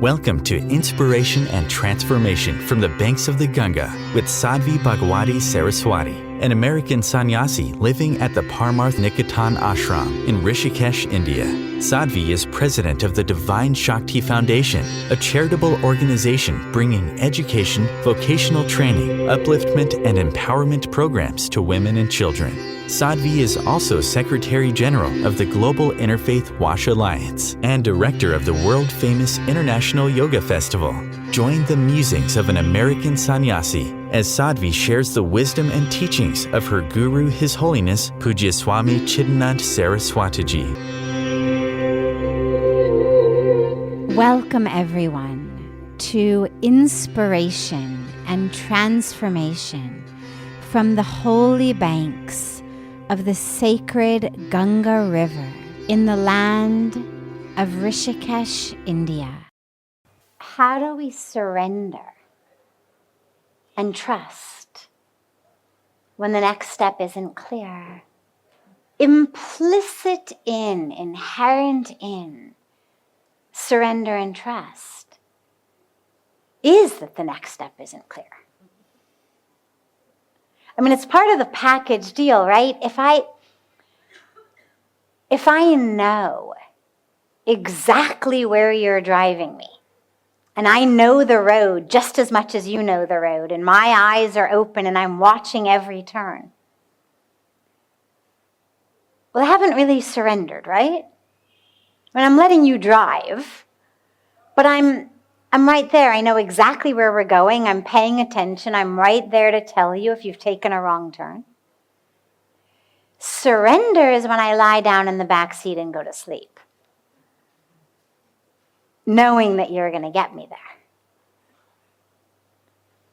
Welcome to Inspiration and Transformation from the Banks of the Ganga with Sadhvi Bhagawati Saraswati, an American sannyasi living at the Parmarth Niketan ashram in Rishikesh, India. Sadhvi is president of the Divine Shakti Foundation, a charitable organization bringing education, vocational training, upliftment, and empowerment programs to women and children. Sadhvi is also Secretary General of the Global Interfaith Wash Alliance and Director of the world-famous International Yoga Festival. Join the musings of an American sannyasi as Sadhvi shares the wisdom and teachings of her guru, His Holiness Pujya Swami Chidanand Saraswatiji. Welcome everyone to Inspiration and Transformation from the holy banks of the sacred Ganga River in the land of Rishikesh, India. How do we surrender and trust when the next step isn't clear? Implicit in, inherent in surrender and trust is that the next step isn't clear. I mean, it's part of the package deal, right? If I know exactly where you're driving me, and I know the road just as much as you know the road, and my eyes are open and I'm watching every turn, well, I haven't really surrendered, right? I mean, I'm letting you drive, but I'm right there. I know exactly where we're going. I'm paying attention. I'm right there to tell you if you've taken a wrong turn. Surrender is when I lie down in the back seat and go to sleep, knowing that you're going to get me there.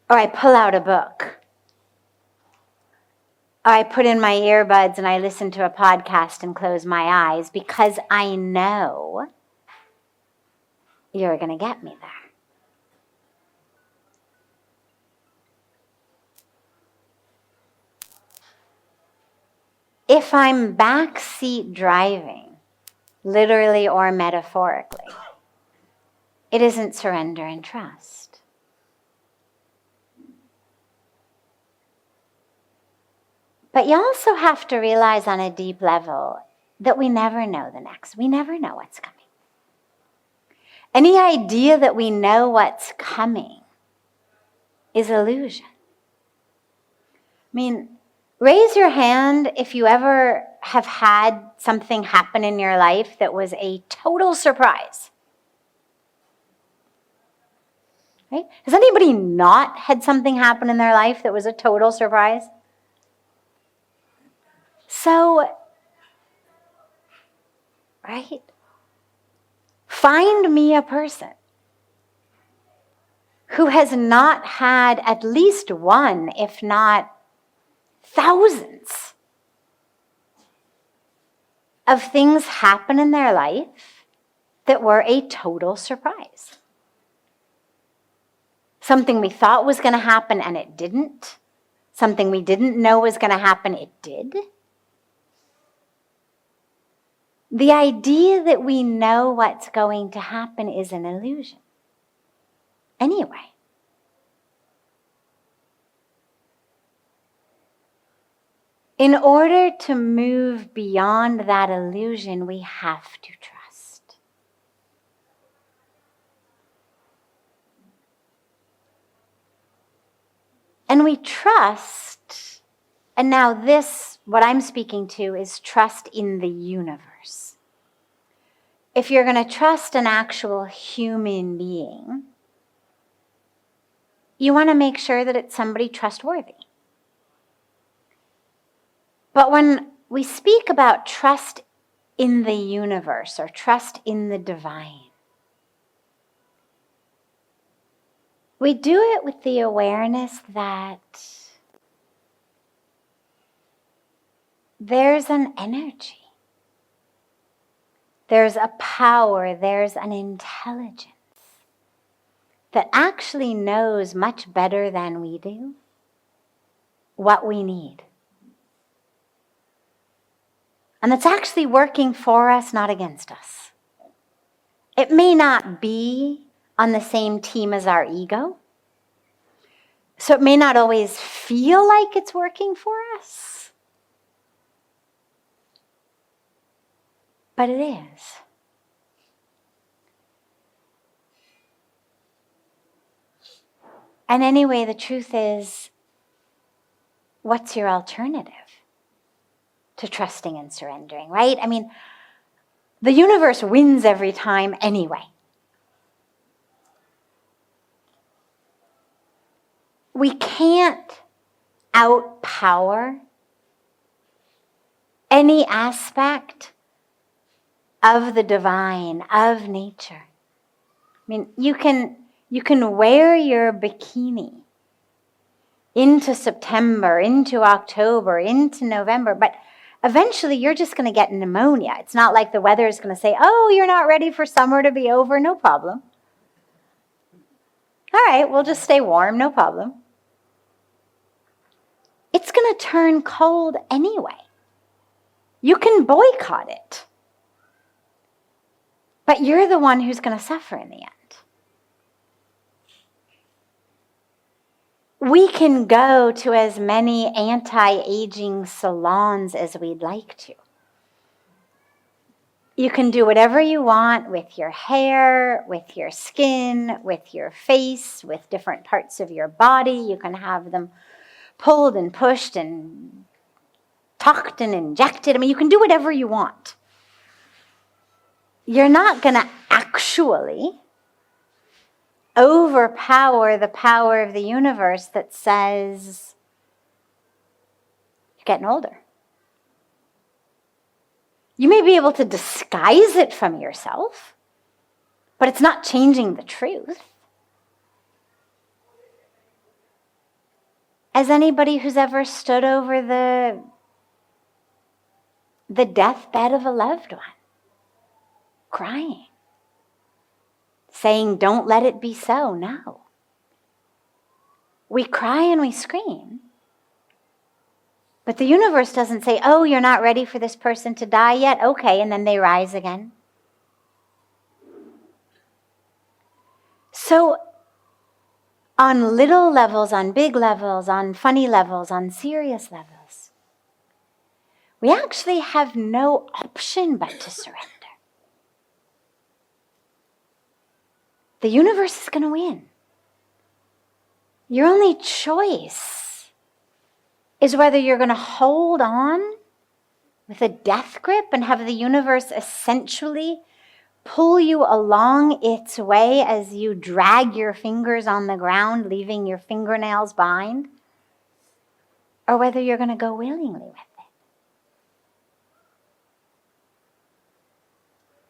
Or I pull out a book. Or I put in my earbuds and I listen to a podcast and close my eyes because I know you're going to get me there. If I'm backseat driving, literally or metaphorically, it isn't surrender and trust. But you also have to realize on a deep level that we never know the next. We never know what's coming. Any idea that we know what's coming is illusion. I mean, raise your hand if you ever have had something happen in your life that was a total surprise. Right? Has anybody not had something happen in their life that was a total surprise? So, right? Find me a person who has not had at least one, if not thousands of things happen in their life that were a total surprise. Something we thought was going to happen and it didn't. Something we didn't know was going to happen, it did. The idea that we know what's going to happen is an illusion. Anyway. In order to move beyond that illusion, we have to trust. And we trust, and now this, what I'm speaking to, is trust in the universe. If you're going to trust an actual human being, you want to make sure that it's somebody trustworthy. But when we speak about trust in the universe or trust in the divine, we do it with the awareness that there's an energy, there's a power, there's an intelligence that actually knows much better than we do what we need. And that's actually working for us, not against us. It may not be on the same team as our ego. So it may not always feel like it's working for us, but it is. And anyway, the truth is, what's your alternative to trusting and surrendering, right? I mean, the universe wins every time anyway. We can't outpower any aspect of the divine, of nature. I mean, you can wear your bikini into September, into October, into November, but eventually you're just going to get pneumonia. It's not like the weather is going to say, oh, you're not ready for summer to be over, no problem. All right, we'll just stay warm, no problem. It's going to turn cold anyway. You can boycott it, but you're the one who's going to suffer in the end. We can go to as many anti-aging salons as we'd like to. You can do whatever you want with your hair, with your skin, with your face, with different parts of your body. You can have them pulled and pushed and tucked and injected. I mean, you can do whatever you want. You're not going to actually overpower the power of the universe that says you're getting older. You may be able to disguise it from yourself, but it's not changing the truth. As anybody who's ever stood over the deathbed of a loved one, crying, saying, don't let it be so. No. We cry and we scream. But the universe doesn't say, oh, you're not ready for this person to die yet? Okay, and then they rise again. So on little levels, on big levels, on funny levels, on serious levels, we actually have no option but to surrender. The universe is going to win. Your only choice is whether you're going to hold on with a death grip and have the universe essentially pull you along its way as you drag your fingers on the ground, leaving your fingernails behind, or whether you're going to go willingly with it.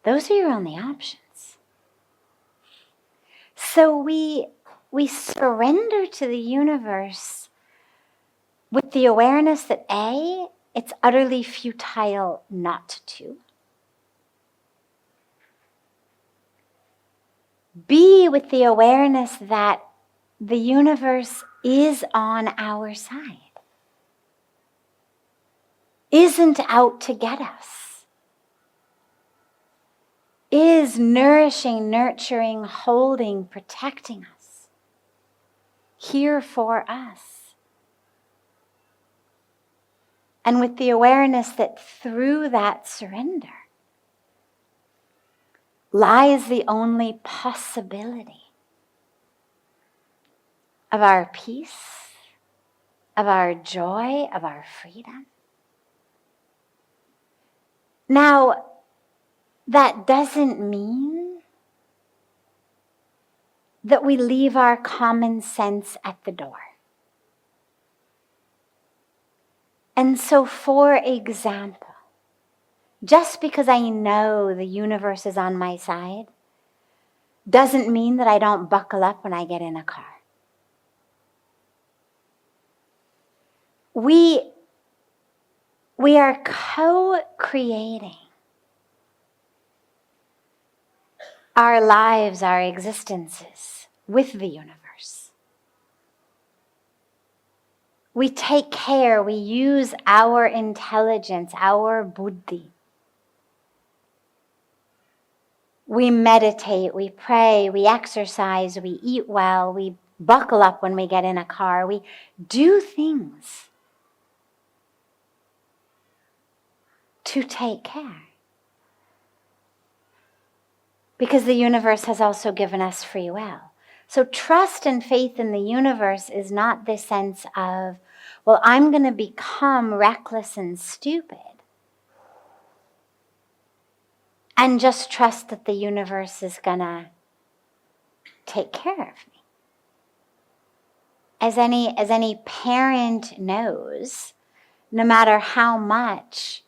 Those are your only options. So we surrender to the universe with the awareness that A, it's utterly futile not to. B, with the awareness that the universe is on our side, isn't out to get us, is nourishing, nurturing, holding, protecting us, here for us. And with the awareness that through that surrender lies the only possibility of our peace, of our joy, of our freedom. Now, that doesn't mean that we leave our common sense at the door. And so, for example, just because I know the universe is on my side doesn't mean that I don't buckle up when I get in a car. We are co-creating our lives, our existences with the universe. We take care, we use our intelligence, our buddhi. we meditate, we pray, we exercise, we eat well, we buckle up when we get in a car, we do things to take care. Because the universe has also given us free will. So trust and faith in the universe is not this sense of, well, I'm going to become reckless and stupid and just trust that the universe is going to take care of me. As any parent knows, no matter how much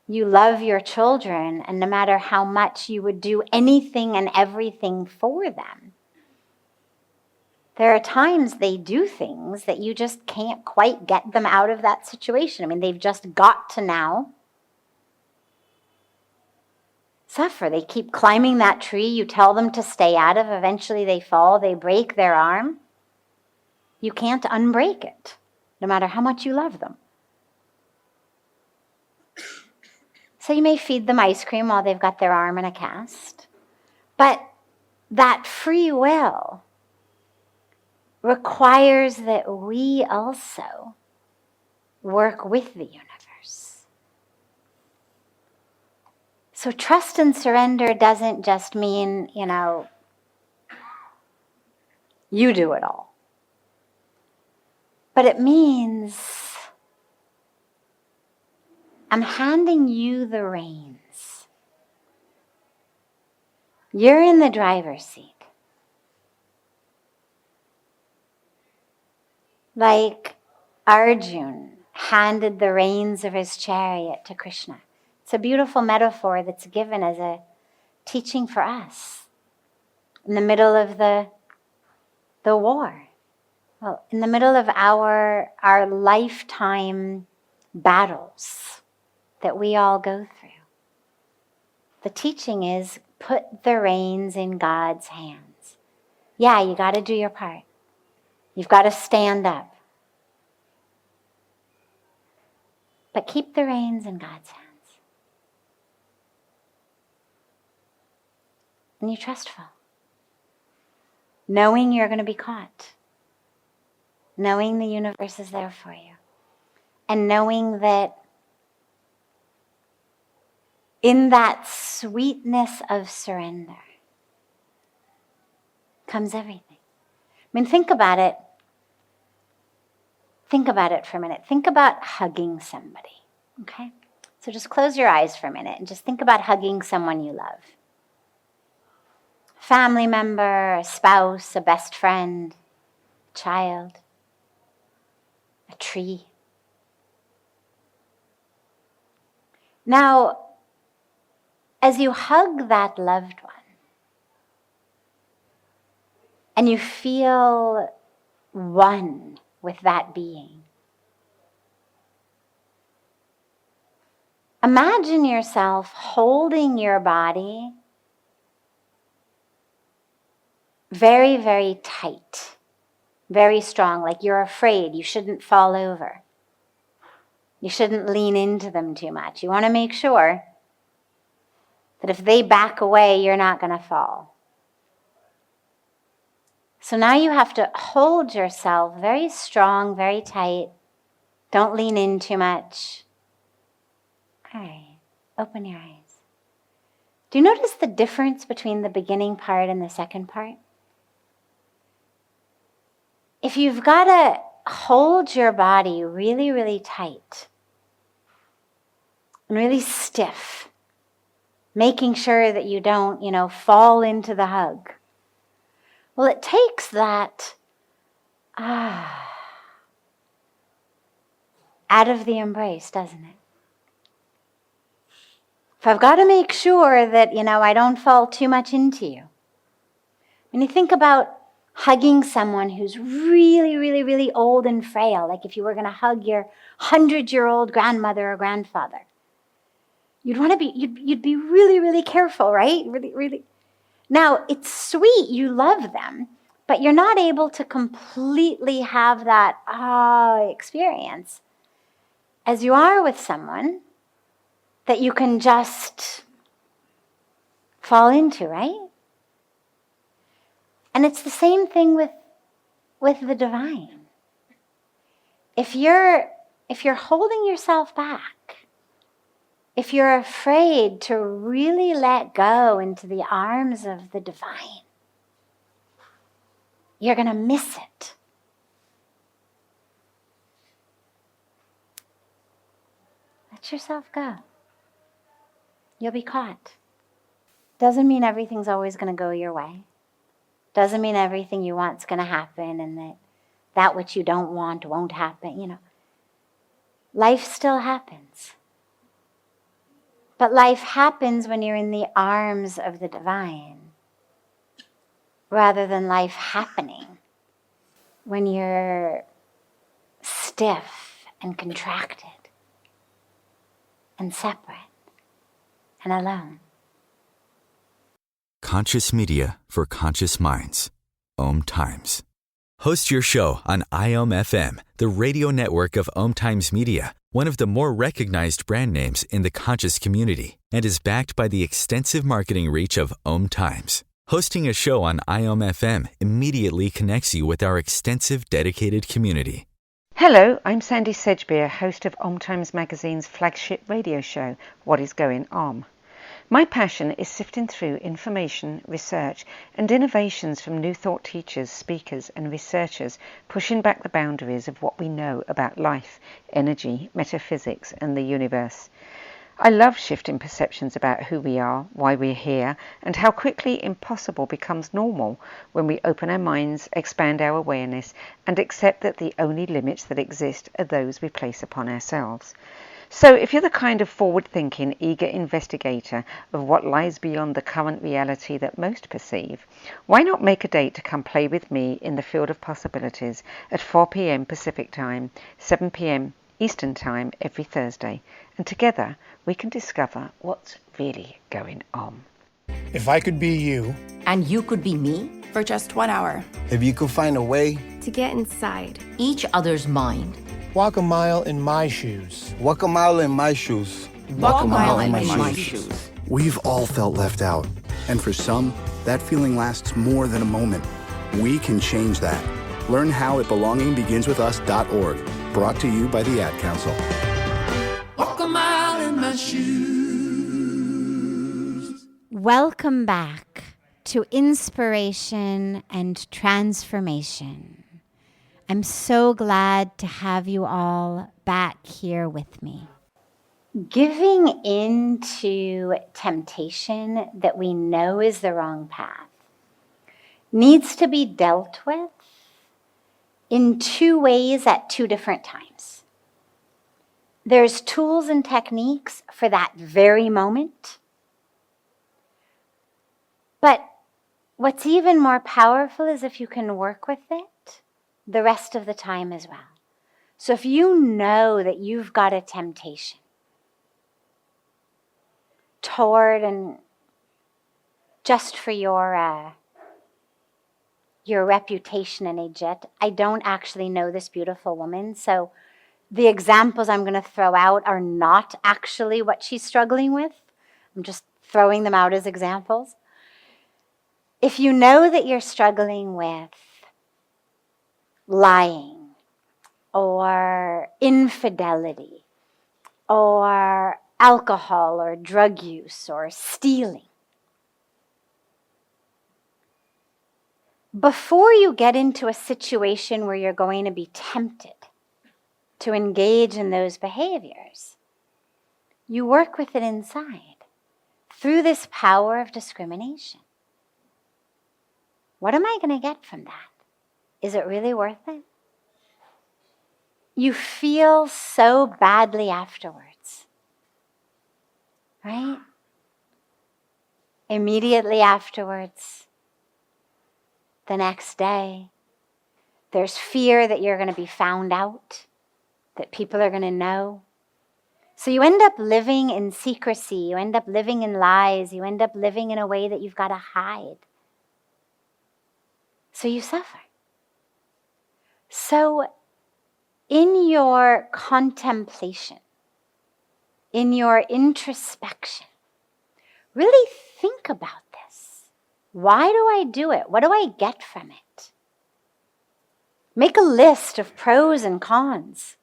you love your children and no matter how much you would do anything and everything for them, there are times they do things that you just can't quite get them out of that situation. I mean, they've just got to now suffer. They keep climbing that tree you tell them to stay out of. Eventually they fall, they break their arm. You can't unbreak it, no matter how much you love them. So you may feed them ice cream while they've got their arm in a cast. But that free will requires that we also work with the universe. So trust and surrender doesn't just mean, you do it all. But it means I'm handing you the reins. You're in the driver's seat. Like Arjuna handed the reins of his chariot to Krishna. It's a beautiful metaphor that's given as a teaching for us in the middle of the war. Well, in the middle of our lifetime battles that we all go through. The teaching is put the reins in God's hands. Yeah, you got to do your part. You've got to stand up. But keep the reins in God's hands. And you're trustful. Knowing you're going to be caught. Knowing the universe is there for you. And knowing that in that sweetness of surrender comes everything. I mean, think about it. Think about it for a minute. Think about hugging somebody, okay? So just close your eyes for a minute and just think about hugging someone you love. Family member, a spouse, a best friend, a child, a tree. Now, as you hug that loved one, and you feel one with that being, imagine yourself holding your body very, very tight, very strong, like you're afraid you shouldn't fall over. You shouldn't lean into them too much. You want to make sure that if they back away, you're not going to fall. So now you have to hold yourself very strong, very tight. Don't lean in too much. All right, open your eyes. Do you notice the difference between the beginning part and the second part? If you've got to hold your body really, really tight and really stiff, making sure that you don't, fall into the hug. Well, it takes that out of the embrace, doesn't it? If I've got to make sure that, I don't fall too much into you. When you think about hugging someone who's really, really, really old and frail, like if you were going to hug your 100-year-old grandmother or grandfather, you'd be really, really careful, right? Really, really. Now, it's sweet, you love them, but you're not able to completely have that experience as you are with someone that you can just fall into, right? And it's the same thing with the divine. If you're holding yourself back, if you're afraid to really let go into the arms of the divine, you're going to miss it. Let yourself go. You'll be caught. Doesn't mean everything's always going to go your way. Doesn't mean everything you want is going to happen and that which you don't want won't happen, Life still happens. But life happens when you're in the arms of the divine, rather than life happening when you're stiff and contracted and separate and alone. Conscious media for conscious minds. Om Times. Host your show on IOM FM, the radio network of Om Times Media, one of the more recognized brand names in the conscious community, and is backed by the extensive marketing reach of Om Times. Hosting a show on IOM FM immediately connects you with our extensive dedicated community. Hello, I'm Sandy Sedgbeer, host of Om Times Magazine's flagship radio show, What is Going Om. My passion is sifting through information, research, and innovations from new thought teachers, speakers, and researchers, pushing back the boundaries of what we know about life, energy, metaphysics, and the universe. I love shifting perceptions about who we are, why we're here, and how quickly impossible becomes normal when we open our minds, expand our awareness, and accept that the only limits that exist are those we place upon ourselves. So if you're the kind of forward-thinking, eager investigator of what lies beyond the current reality that most perceive, why not make a date to come play with me in the field of possibilities at 4 p.m. Pacific Time, 7 p.m. Eastern Time every Thursday, and together we can discover what's really going on. If I could be you, and you could be me for just 1 hour, if you could find a way to get inside each other's mind, walk a mile in my shoes. Walk a mile in my shoes. Walk a mile in my shoes. We've all felt left out, and for some, that feeling lasts more than a moment. We can change that. Learn how at belongingbeginswithus.org. Brought to you by the Ad Council. Walk a mile in my shoes. Welcome back to Inspiration and Transformation. I'm so glad to have you all back here with me. Giving in to temptation that we know is the wrong path needs to be dealt with in two ways at two different times. There's tools and techniques for that very moment. But what's even more powerful is if you can work with it the rest of the time as well. So if you know that you've got a temptation toward and just for your reputation in Egypt, I don't actually know this beautiful woman, so the examples I'm going to throw out are not actually what she's struggling with. I'm just throwing them out as examples. If you know that you're struggling with lying or infidelity or alcohol or drug use or stealing, before you get into a situation where you're going to be tempted to engage in those behaviors, you work with it inside through this power of discrimination. What am I going to get from that? Is it really worth it? You feel so badly afterwards, right? Immediately afterwards, the next day, there's fear that you're going to be found out, that people are going to know. So you end up living in secrecy, you end up living in lies, you end up living in a way that you've got to hide. So you suffer. So in your contemplation, in your introspection, really think think about this. Why do I do it? What do I get from it? Make a list of pros and cons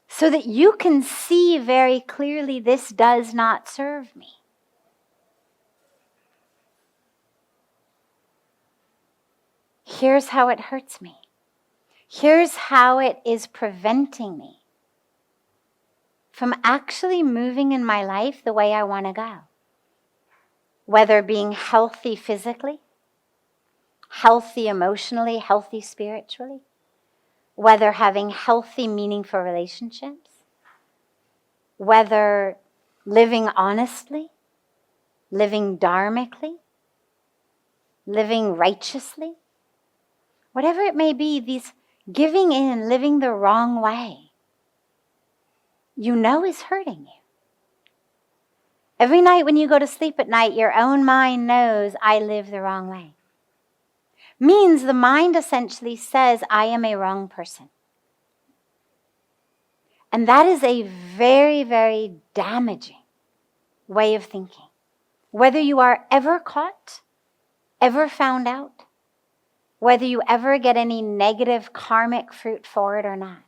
so that you can see very clearly this does not serve me. Here's how it hurts me. Here's how it is preventing me from actually moving in my life the way I want to go. Whether being healthy physically, healthy emotionally, healthy spiritually, whether having healthy, meaningful relationships, whether living honestly, living dharmically, living righteously, whatever it may be, these giving in, living the wrong way, you know is hurting you. Every night when you go to sleep at night, your own mind knows, I live the wrong way. Means the mind essentially says, I am a wrong person. And that is a very, very damaging way of thinking. Whether you are ever caught, ever found out, whether you ever get any negative karmic fruit for it or not.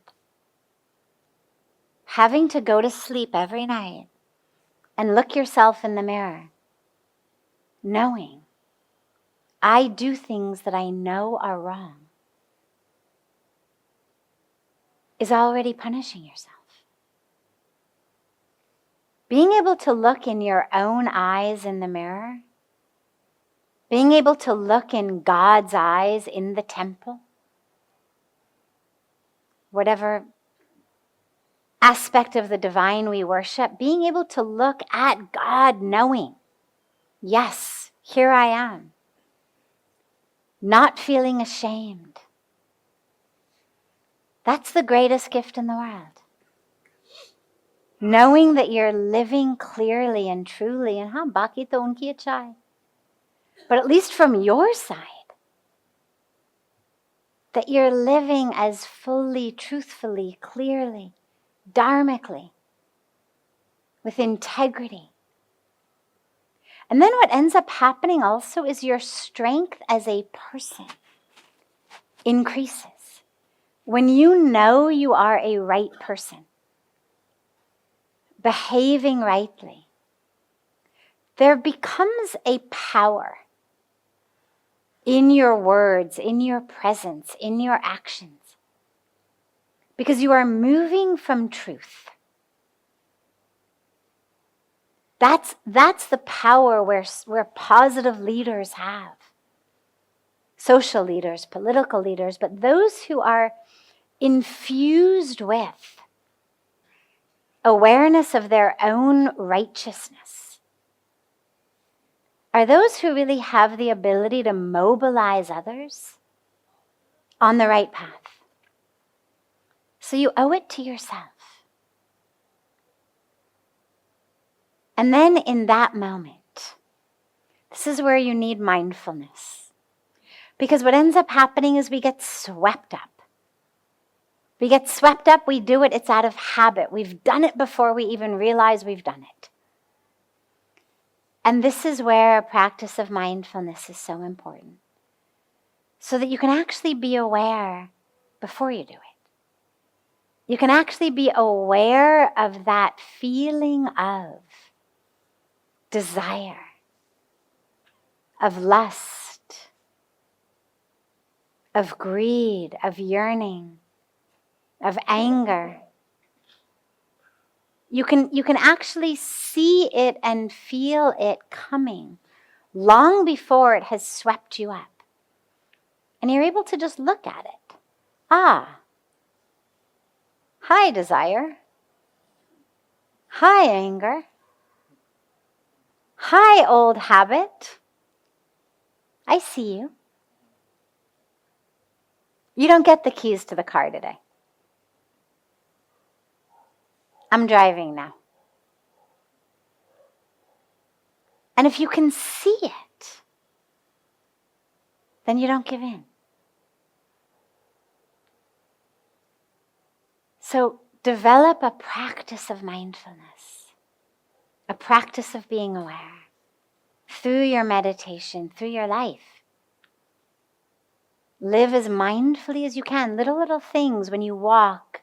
Having to go to sleep every night and look yourself in the mirror, knowing I do things that I know are wrong, is already punishing yourself. Being able to look in your own eyes in the mirror, being able to look in God's eyes in the temple, whatever aspect of the divine we worship, being able to look at God knowing, yes, here I am, not feeling ashamed. That's the greatest gift in the world. Knowing that you're living clearly and truly, and baki to unki achai. But at least from your side, that you're living as fully, truthfully, clearly, dharmically, with integrity. And then what ends up happening also is your strength as a person increases. When you know you are a right person, behaving rightly, there becomes a power in your words, in your presence, in your actions, because you are moving from truth. That's the power where positive leaders have. Social leaders, political leaders, but those who are infused with awareness of their own righteousness are those who really have the ability to mobilize others on the right path. So you owe it to yourself. And then in that moment, this is where you need mindfulness. Because what ends up happening is we get swept up. We get swept up, we do it, it's out of habit. We've done it before we even realize we've done it. And this is where a practice of mindfulness is so important. So that you can actually be aware before you do it. You can actually be aware of that feeling of desire, of lust, of greed, of yearning, of anger. You can actually see it and feel it coming long before it has swept you up. And you're able to just look at it. Ah, hi desire. Hi anger. Hi old habit. I see you. You don't get the keys to the car today. I'm driving now. And if you can see it, then you don't give in. So develop a practice of mindfulness, a practice of being aware through your meditation, through your life. Live as mindfully as you can. Little things when you walk,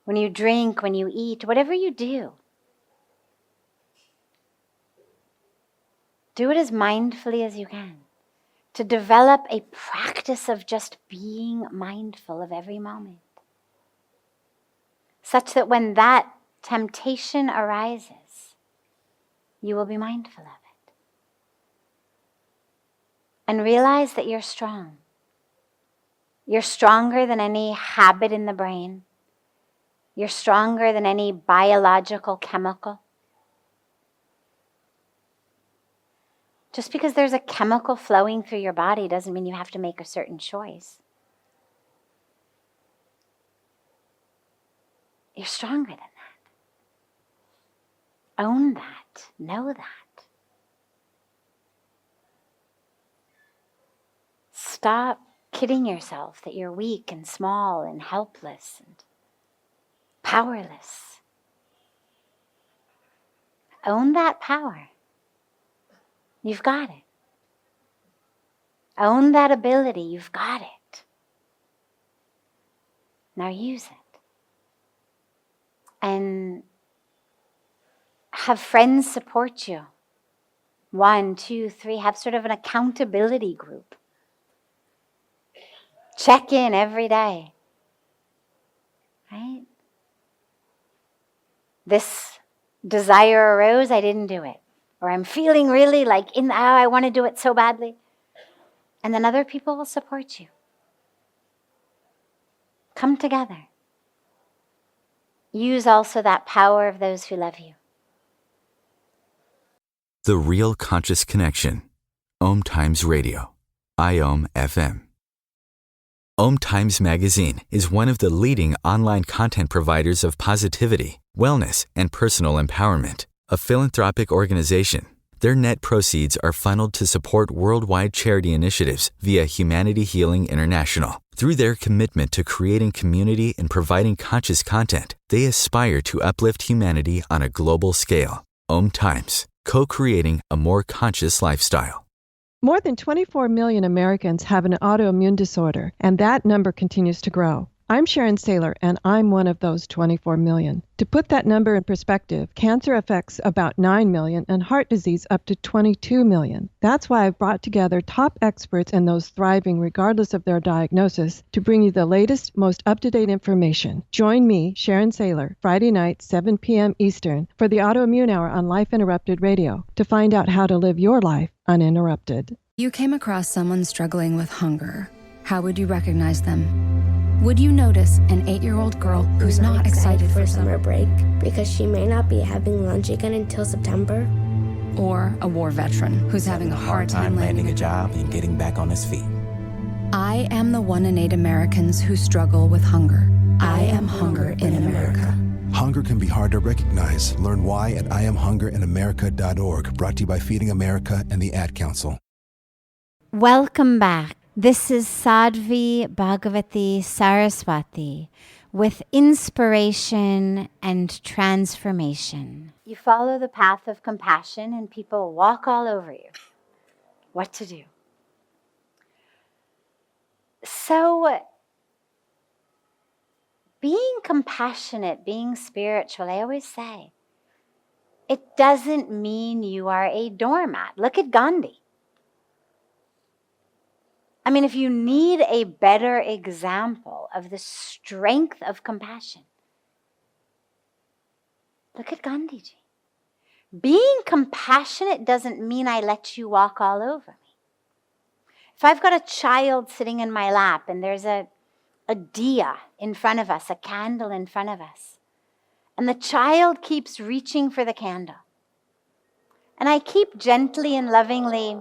when you drink, when you eat, whatever you do. Do it as mindfully as you can. To develop a practice of just being mindful of every moment. Such that when that temptation arises, you will be mindful of it. And realize that you're strong. You're stronger than any habit in the brain. You're stronger than any biological chemical. Just because there's a chemical flowing through your body doesn't mean you have to make a certain choice. You're stronger than that. Own that. Know that. Stop kidding yourself that you're weak and small and helpless and powerless. Own that power. You've got it. Own that ability. You've got it. Now use it. And have friends support you. 1, 2, 3. Have sort of an accountability group. Check in every day. Right? This desire arose, I didn't do it. Or I'm feeling really like, I want to do it so badly. And then other people will support you. Come together. Use also that power of those who love you. The Real Conscious Connection. Om Times Radio. IOM FM. Om Times Magazine is one of the leading online content providers of positivity, wellness, and personal empowerment. A philanthropic organization, their net proceeds are funneled to support worldwide charity initiatives via Humanity Healing International. Through their commitment to creating community and providing conscious content, they aspire to uplift humanity on a global scale. Om Times, co-creating a more conscious lifestyle. More than 24 million Americans have an autoimmune disorder, and that number continues to grow. I'm Sharon Saylor, and I'm one of those 24 million. To put that number in perspective, cancer affects about 9 million and heart disease up to 22 million. That's why I've brought together top experts and those thriving regardless of their diagnosis to bring you the latest, most up-to-date information. Join me, Sharon Saylor, Friday night, 7 p.m. Eastern, for the Autoimmune Hour on Life Interrupted Radio to find out how to live your life uninterrupted. You came across someone struggling with hunger. How would you recognize them? Would you notice an 8-year-old girl who's not excited for summer break because she may not be having lunch again until September? Or a war veteran who's having a hard time landing a job and getting back on his feet? I am the 1 in 8 Americans who struggle with hunger. I am hunger in America. Hunger can be hard to recognize. Learn why at IamHungerInAmerica.org. Brought to you by Feeding America and the Ad Council. Welcome back. This is Sadhvi Bhagawati Saraswati with inspiration and transformation. You follow the path of compassion and people walk all over you. What to do? So, being compassionate, being spiritual, I always say, it doesn't mean you are a doormat. Look at Gandhi. I mean, if you need a better example of the strength of compassion, look at Gandhiji. Being compassionate doesn't mean I let you walk all over me. If I've got a child sitting in my lap and there's a diya in front of us, a candle in front of us, and the child keeps reaching for the candle, and I keep gently and lovingly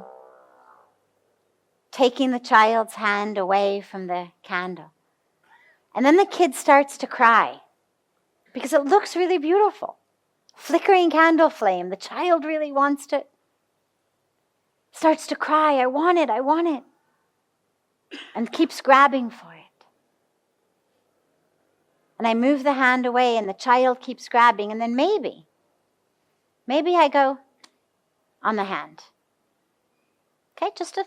taking the child's hand away from the candle. And then the kid starts to cry because it looks really beautiful. Flickering candle flame, the child really wants to, starts to cry, I want it, and keeps grabbing for it. And I move the hand away and the child keeps grabbing, and then maybe Maybe I go on the hand. Okay, just a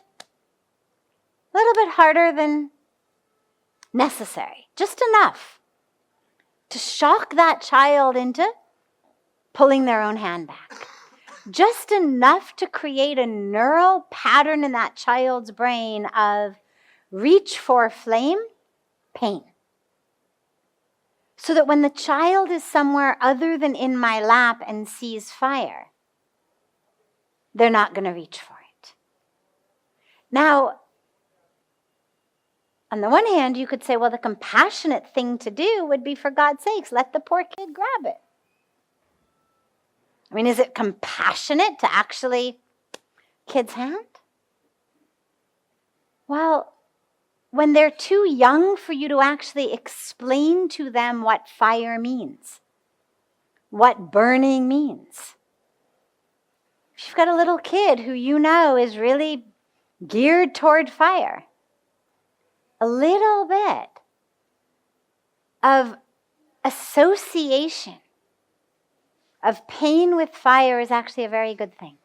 little bit harder than necessary. Just enough to shock that child into pulling their own hand back. Just enough to create a neural pattern in that child's brain of reach for flame, pain. So that when the child is somewhere other than in my lap and sees fire, they're not going to reach for it. Now, on the one hand, you could say, well, the compassionate thing to do would be, for God's sakes, let the poor kid grab it. I mean, is it compassionate to actually kid's hand? Well, when they're too young for you to actually explain to them what fire means, what burning means. If you've got a little kid who you know is really geared toward fire, a little bit of association of pain with fire is actually a very good thing.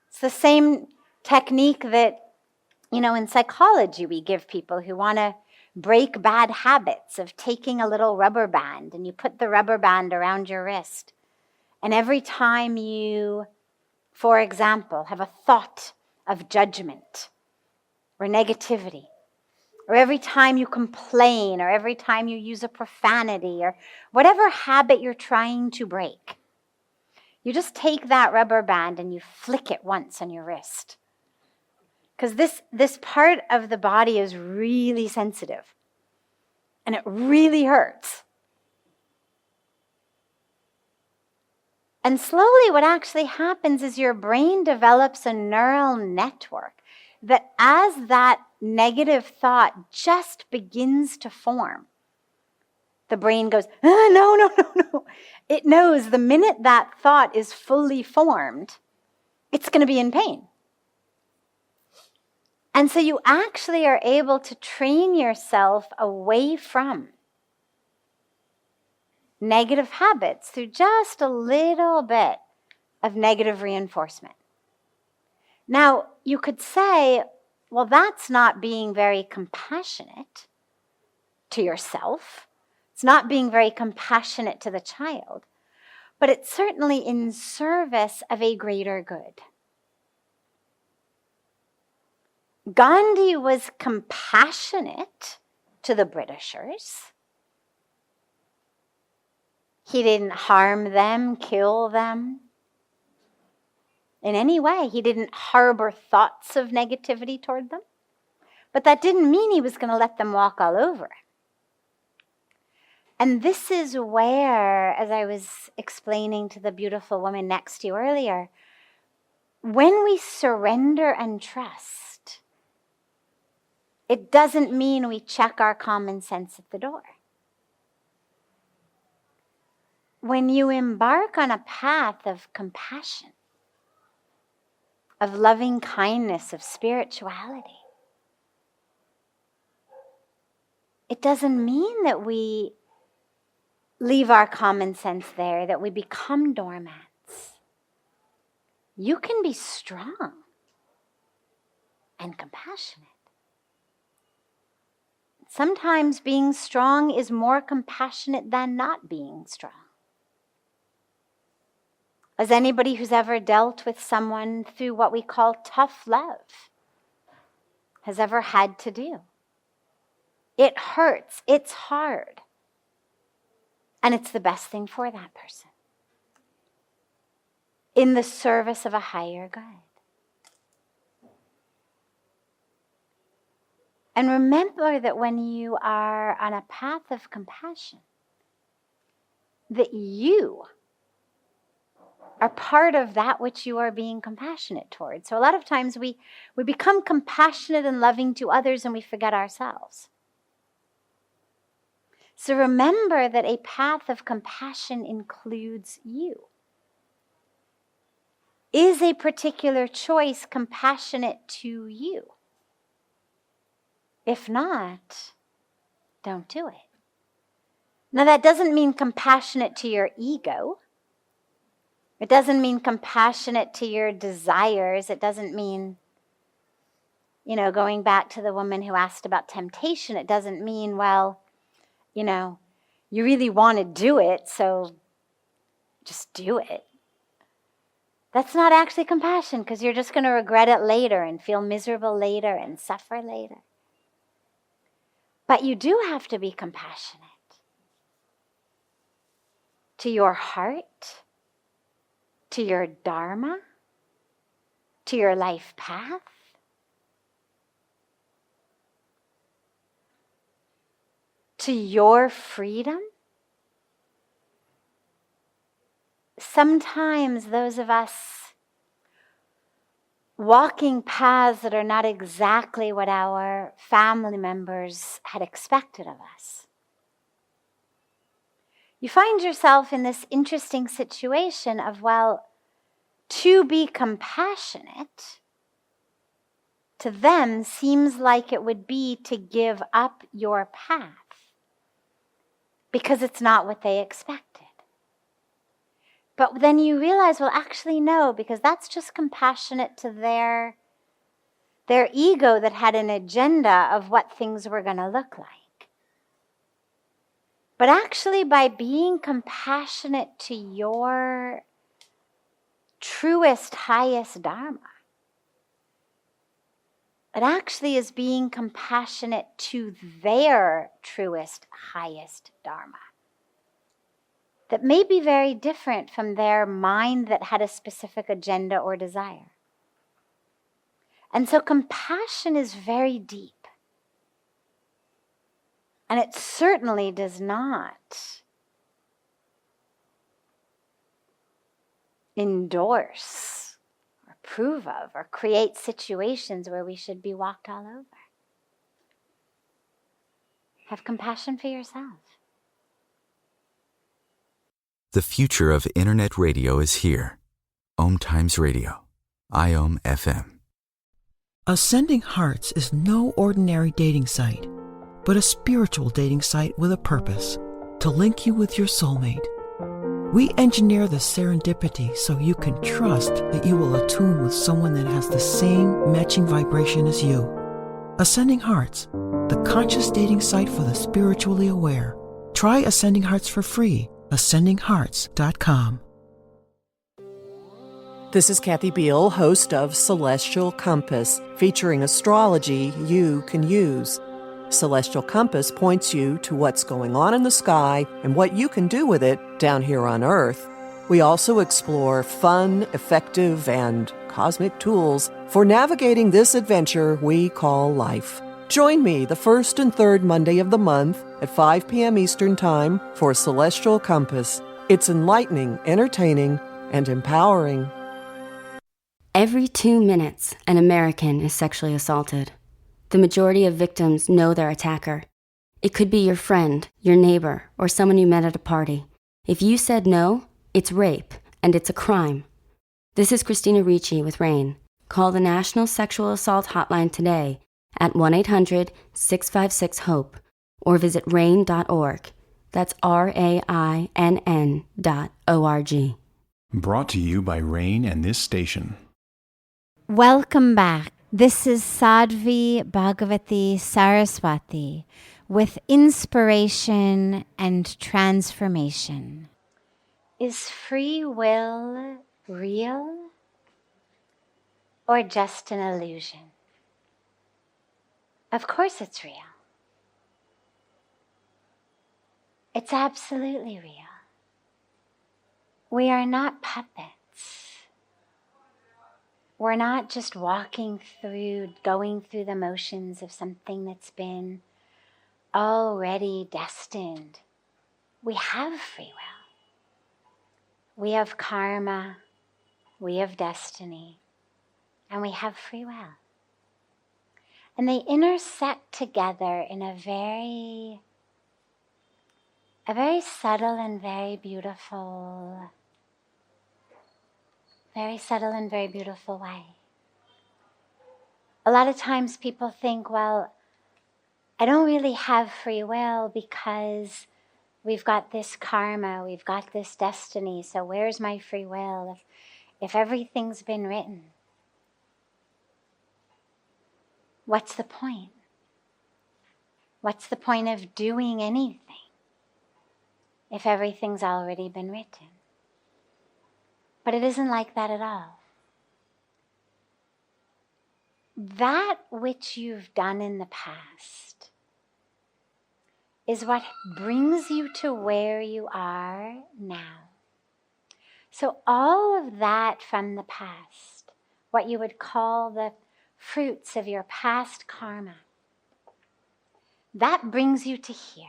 It's the same technique that, in psychology we give people who want to break bad habits of taking a little rubber band, and you put the rubber band around your wrist. And every time you, for example, have a thought of judgment or negativity, or every time you complain, or every time you use a profanity, or whatever habit you're trying to break, you just take that rubber band and you flick it once on your wrist. Because this part of the body is really sensitive, and it really hurts. And slowly what actually happens is your brain develops a neural network that as that negative thought just begins to form, the brain goes, no. It knows the minute that thought is fully formed, it's going to be in pain. And so you actually are able to train yourself away from negative habits through just a little bit of negative reinforcement. Now, you could say, well, that's not being very compassionate to yourself. It's not being very compassionate to the child, but it's certainly in service of a greater good. Gandhi was compassionate to the Britishers. He didn't harm them, kill them in any way. He didn't harbor thoughts of negativity toward them. But that didn't mean he was going to let them walk all over. And this is where, as I was explaining to the beautiful woman next to you earlier, when we surrender and trust, it doesn't mean we check our common sense at the door. When you embark on a path of compassion, of loving kindness, of spirituality, it doesn't mean that we leave our common sense there, that we become doormats. You can be strong and compassionate. Sometimes being strong is more compassionate than not being strong. As anybody who's ever dealt with someone through what we call tough love has ever had to do. It hurts, it's hard, and it's the best thing for that person in the service of a higher good. And remember that when you are on a path of compassion, that you are part of that which you are being compassionate towards. So a lot of times we become compassionate and loving to others and we forget ourselves. So remember that a path of compassion includes you. Is a particular choice compassionate to you? If not, don't do it. Now that doesn't mean compassionate to your ego. It doesn't mean compassionate to your desires. It doesn't mean, going back to the woman who asked about temptation, it doesn't mean, well, you really want to do it, so just do it. That's not actually compassion, because you're just going to regret it later and feel miserable later and suffer later. But you do have to be compassionate to your heart, to your dharma, to your life path. To your freedom. Sometimes those of us walking paths that are not exactly what our family members had expected of us. You find yourself in this interesting situation of, well, to be compassionate to them seems like it would be to give up your path because it's not what they expected. But then you realize, well, actually no, because that's just compassionate to their ego that had an agenda of what things were going to look like. But actually, by being compassionate to your truest, highest dharma, it actually is being compassionate to their truest, highest dharma. That may be very different from their mind that had a specific agenda or desire. And so compassion is very deep. And it certainly does not endorse or approve of or create situations where we should be walked all over. Have compassion for yourself. The future of internet radio is here. Om Times Radio, IOM FM. Ascending Hearts is no ordinary dating site, but a spiritual dating site with a purpose, to link you with your soulmate. We engineer the serendipity so you can trust that you will attune with someone that has the same matching vibration as you. Ascending Hearts, the conscious dating site for the spiritually aware. Try Ascending Hearts for free. AscendingHearts.com. This is Kathy Beal, host of Celestial Compass, featuring astrology you can use. Celestial Compass points you to what's going on in the sky and what you can do with it down here on Earth. We also explore fun, effective, and cosmic tools for navigating this adventure we call life. Join me the first and third Monday of the month at 5 p.m. Eastern Time for Celestial Compass. It's enlightening, entertaining, and empowering. Every 2 minutes, an American is sexually assaulted. The majority of victims know their attacker. It could be your friend, your neighbor, or someone you met at a party. If you said no, it's rape, and it's a crime. This is Christina Ricci with RAIN. Call the National Sexual Assault Hotline today at 1-800-656-HOPE or visit rain.org. That's RAINN.org. Brought to you by RAIN and this station. Welcome back. This is Sadhvi Bhagawati Saraswati with inspiration and transformation. Is free will real or just an illusion? Of course it's real. It's absolutely real. We are not puppets. We're not just going through the motions of something that's been already destined. We have free will. We have karma, we have destiny, and we have free will. And they intersect together in a very subtle and very beautiful way. A lot of times people think, well, I don't really have free will because we've got this karma, we've got this destiny, so where's my free will if everything's been written? What's the point? What's the point of doing anything if everything's already been written? But it isn't like that at all. That which you've done in the past is what brings you to where you are now. So all of that from the past, what you would call the fruits of your past karma, that brings you to here.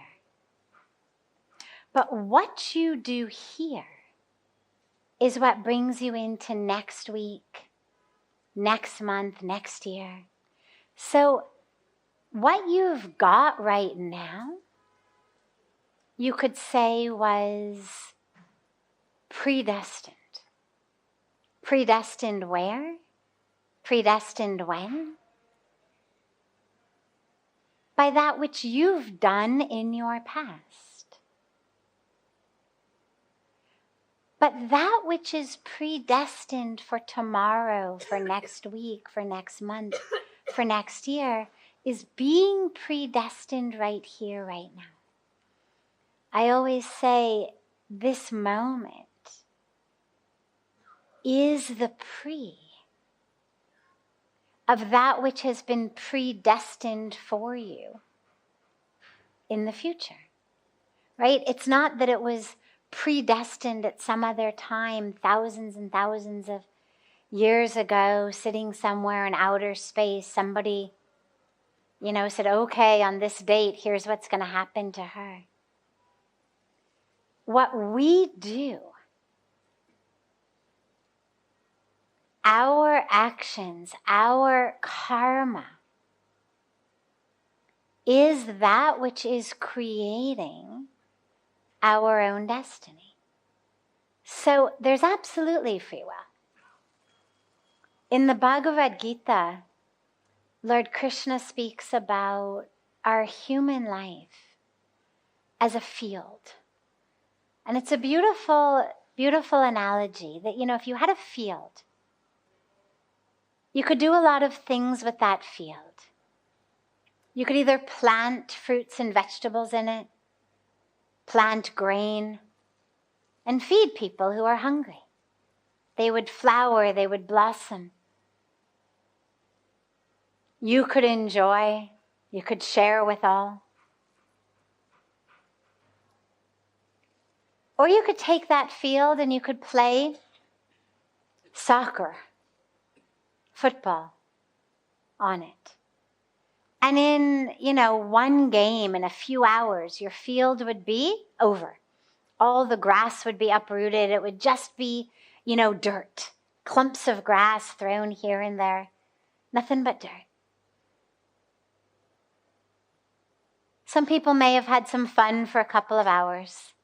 But what you do here is what brings you into next week, next month, next year. So what you've got right now, you could say was predestined. Predestined where? Predestined when? By that which you've done in your past. But that which is predestined for tomorrow, for next week, for next month, for next year, is being predestined right here, right now. I always say this moment is the pre of that which has been predestined for you in the future, right? It's not that it was predestined at some other time, thousands and thousands of years ago, sitting somewhere in outer space, somebody, said, okay, on this date, here's what's going to happen to her. What we do, our actions, our karma, is that which is creating our own destiny. So there's absolutely free will. In the Bhagavad Gita, Lord Krishna speaks about our human life as a field. And it's a beautiful, beautiful analogy that, if you had a field, you could do a lot of things with that field. You could either plant fruits and vegetables in it, plant grain, and feed people who are hungry. They would flower, they would blossom. You could enjoy, you could share with all. Or you could take that field and you could play soccer, football on it. And in, one game, in a few hours, your field would be over. All the grass would be uprooted. It would just be, dirt. Clumps of grass thrown here and there. Nothing but dirt. Some people may have had some fun for a couple of hours.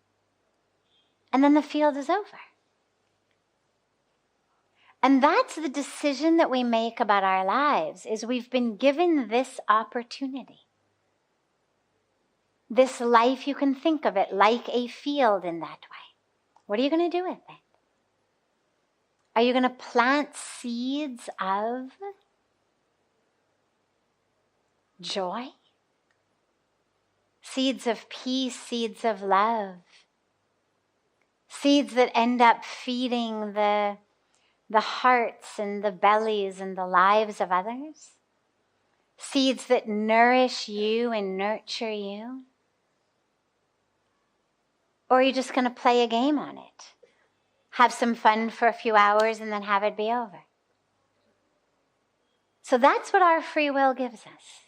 And then the field is over. And that's the decision that we make about our lives, is we've been given this opportunity. This life, you can think of it like a field in that way. What are you going to do with it? Are you going to plant seeds of joy? Seeds of peace, seeds of love. Seeds that end up feeding the hearts and the bellies and the lives of others. Seeds that nourish you and nurture you. Or are you just going to play a game on it? Have some fun for a few hours and then have it be over? So that's what our free will gives us,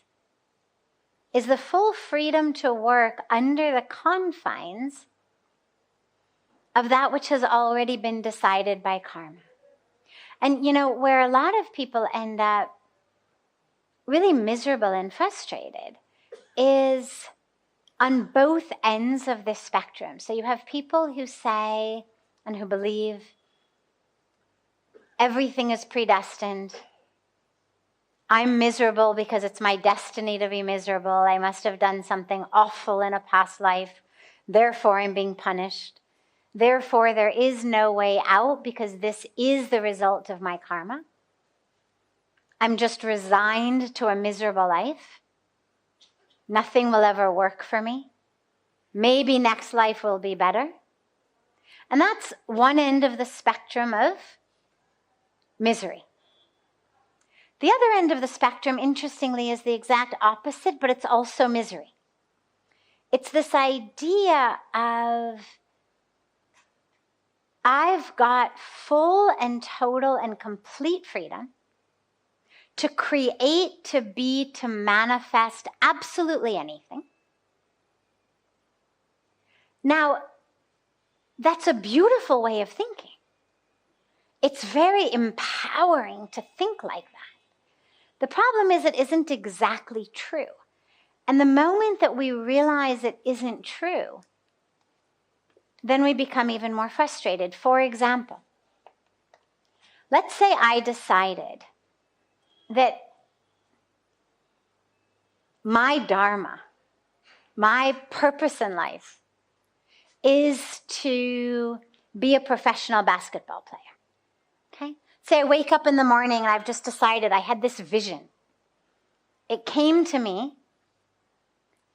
is the full freedom to work under the confines of that which has already been decided by karma. And, where a lot of people end up really miserable and frustrated is on both ends of this spectrum. So you have people who say and who believe everything is predestined. I'm miserable because it's my destiny to be miserable. I must have done something awful in a past life Therefore, I'm being punished. Therefore, there is no way out because this is the result of my karma. I'm just resigned to a miserable life. Nothing will ever work for me. Maybe next life will be better. And that's one end of the spectrum of misery. The other end of the spectrum, interestingly, is the exact opposite, but it's also misery. It's this idea of I've got full and total and complete freedom to create, to be, to manifest absolutely anything. Now, that's a beautiful way of thinking. It's very empowering to think like that. The problem is it isn't exactly true. And the moment that we realize it isn't true, then we become even more frustrated. For example, let's say I decided that my dharma, my purpose in life, is to be a professional basketball player. Okay? Say I wake up in the morning and I've just decided I had this vision. It came to me,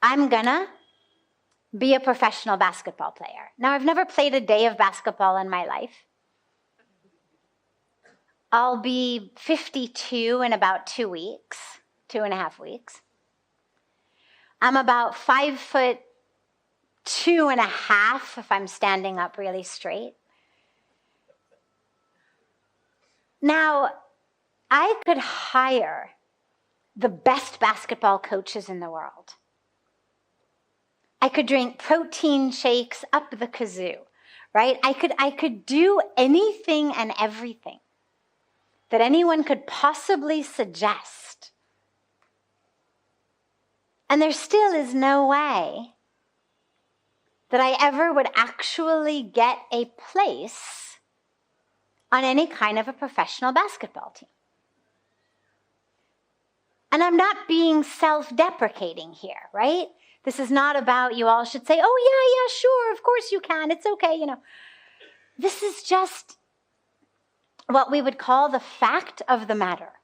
I'm gonna be a professional basketball player. Now, I've never played a day of basketball in my life. I'll be 52 in about 2 weeks, 2.5 weeks. I'm about 5'2.5" if I'm standing up really straight. Now, I could hire the best basketball coaches in the world. I could drink protein shakes up the kazoo, right? I could do anything and everything that anyone could possibly suggest. And there still is no way that I ever would actually get a place on any kind of a professional basketball team. And I'm not being self-deprecating here, right? This is not about you all should say, oh, yeah, sure, of course you can. It's okay, you know. This is just what we would call the fact of the matter.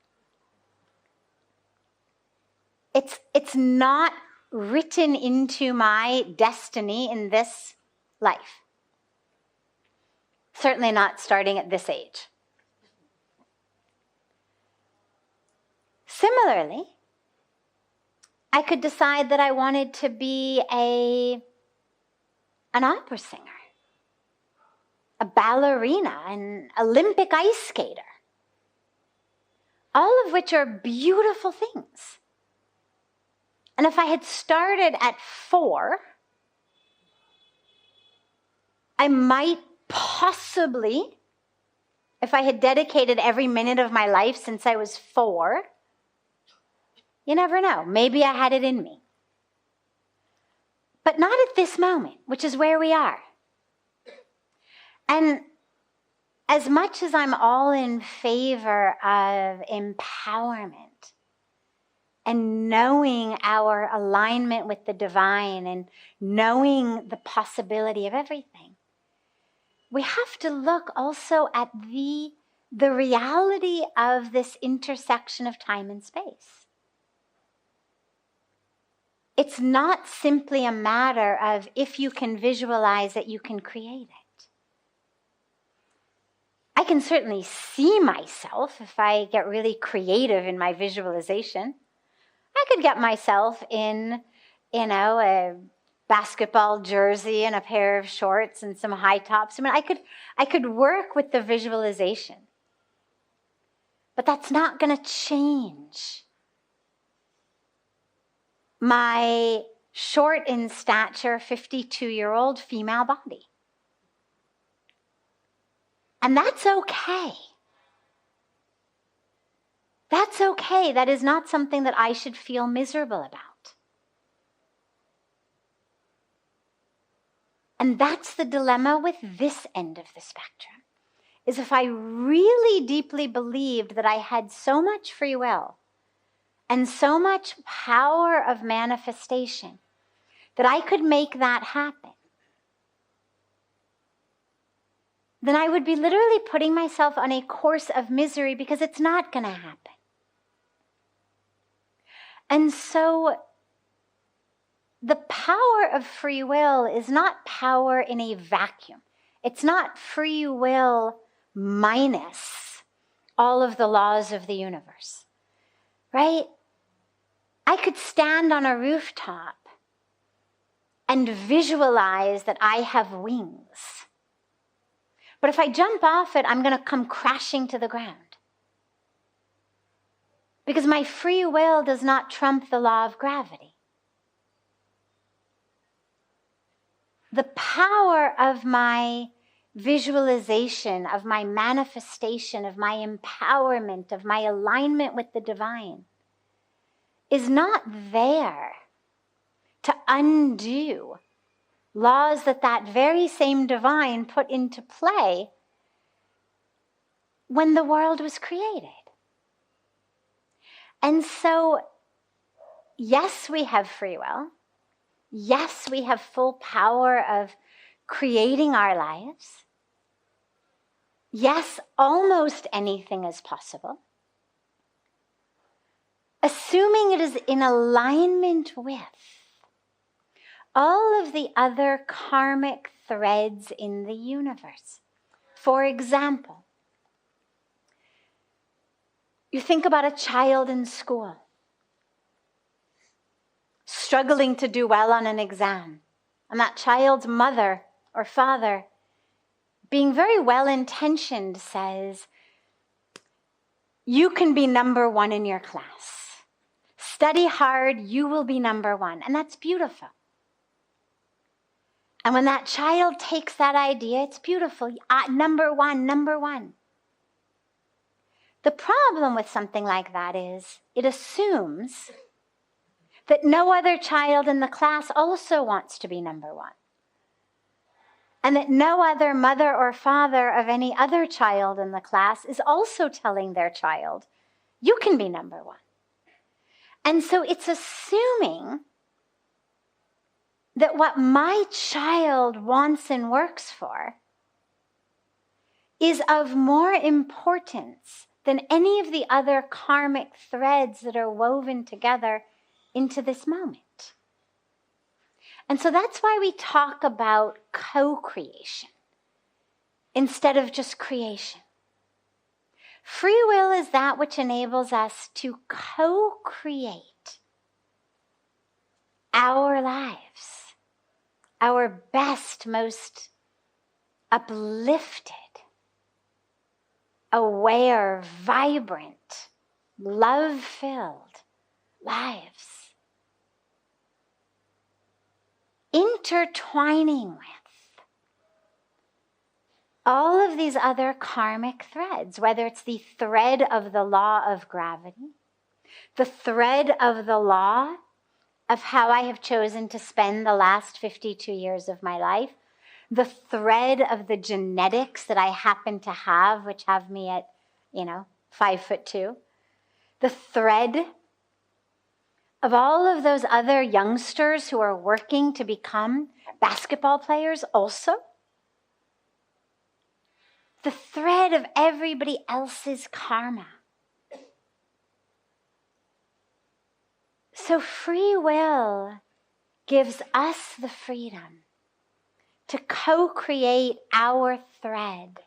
It's not written into my destiny in this life. Certainly not starting at this age. Similarly, I could decide that I wanted to be an opera singer, a ballerina, an Olympic ice skater, all of which are beautiful things. And if I had started at 4, I might possibly, if I had dedicated every minute of my life since I was 4, you never know, maybe I had it in me. But not at this moment, which is where we are. And as much as I'm all in favor of empowerment and knowing our alignment with the divine and knowing the possibility of everything, we have to look also at the reality of this intersection of time and space. It's not simply a matter of if you can visualize it, you can create it. I can certainly see myself if I get really creative in my visualization. I could get myself in, a basketball jersey and a pair of shorts and some high tops. I mean, I could work with the visualization. But that's not going to change my short in stature, 52-year-old female body. And that's okay. That's okay. That is not something that I should feel miserable about. And that's the dilemma with this end of the spectrum, is if I really deeply believed that I had so much free will and so much power of manifestation that I could make that happen, then I would be literally putting myself on a course of misery because it's not going to happen. And so the power of free will is not power in a vacuum. It's not free will minus all of the laws of the universe, right? I could stand on a rooftop and visualize that I have wings. But if I jump off it, I'm going to come crashing to the ground. Because my free will does not trump the law of gravity. The power of my visualization, of my manifestation, of my empowerment, of my alignment with the divine is not there to undo laws that that very same divine put into play when the world was created. And so, yes, we have free will. Yes, we have full power of creating our lives. Yes, almost anything is possible. Assuming it is in alignment with all of the other karmic threads in the universe. For example, you think about a child in school struggling to do well on an exam, and that child's mother or father, being very well-intentioned, says, "You can be number one in your class. Study hard, you will be number one." And that's beautiful. And when that child takes that idea, it's beautiful. Number one, number one. The problem with something like that is it assumes that no other child in the class also wants to be number one. And that no other mother or father of any other child in the class is also telling their child, "You can be number one." And so it's assuming that what my child wants and works for is of more importance than any of the other karmic threads that are woven together into this moment. And so that's why we talk about co-creation instead of just creation. Free will is that which enables us to co-create our lives, our best, most uplifted, aware, vibrant, love-filled lives. Intertwining with all of these other karmic threads, whether it's the thread of the law of gravity, the thread of the law of how I have chosen to spend the last 52 years of my life, the thread of the genetics that I happen to have, which have me at, 5'2", the thread of all of those other youngsters who are working to become basketball players also, the thread of everybody else's karma. So free will gives us the freedom to co-create our thread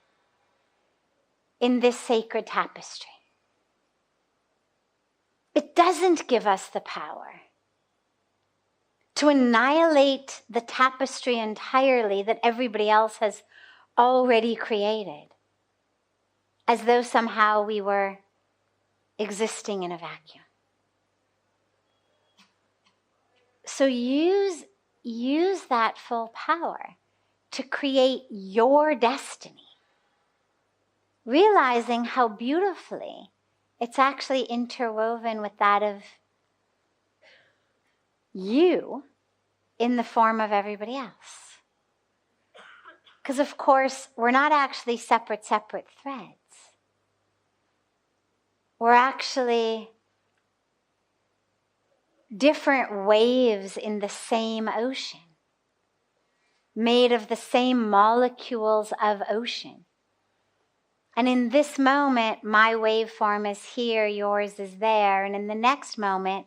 in this sacred tapestry. It doesn't give us the power to annihilate the tapestry entirely that everybody else has already created, as though somehow we were existing in a vacuum. So use that full power to create your destiny, realizing how beautifully it's actually interwoven with that of you in the form of everybody else. Because, of course, we're not actually separate threads. We're actually different waves in the same ocean. made of the same molecules of ocean. And in this moment, my waveform is here, yours is there. And in the next moment,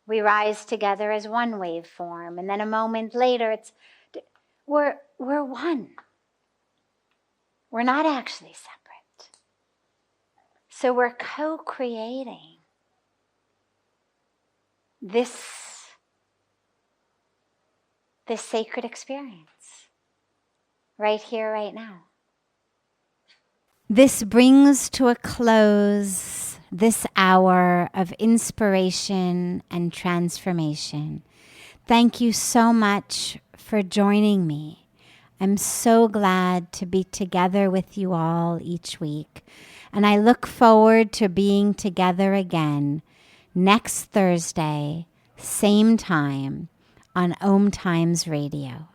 we rise together as one waveform. And then a moment later, we're one. We're not actually separate. So we're co-creating this sacred experience right here, right now. This brings to a close this hour of inspiration and transformation. Thank you so much for joining me. I'm so glad to be together with you all each week, and I look forward to being together again next Thursday, same time, on Om Times Radio.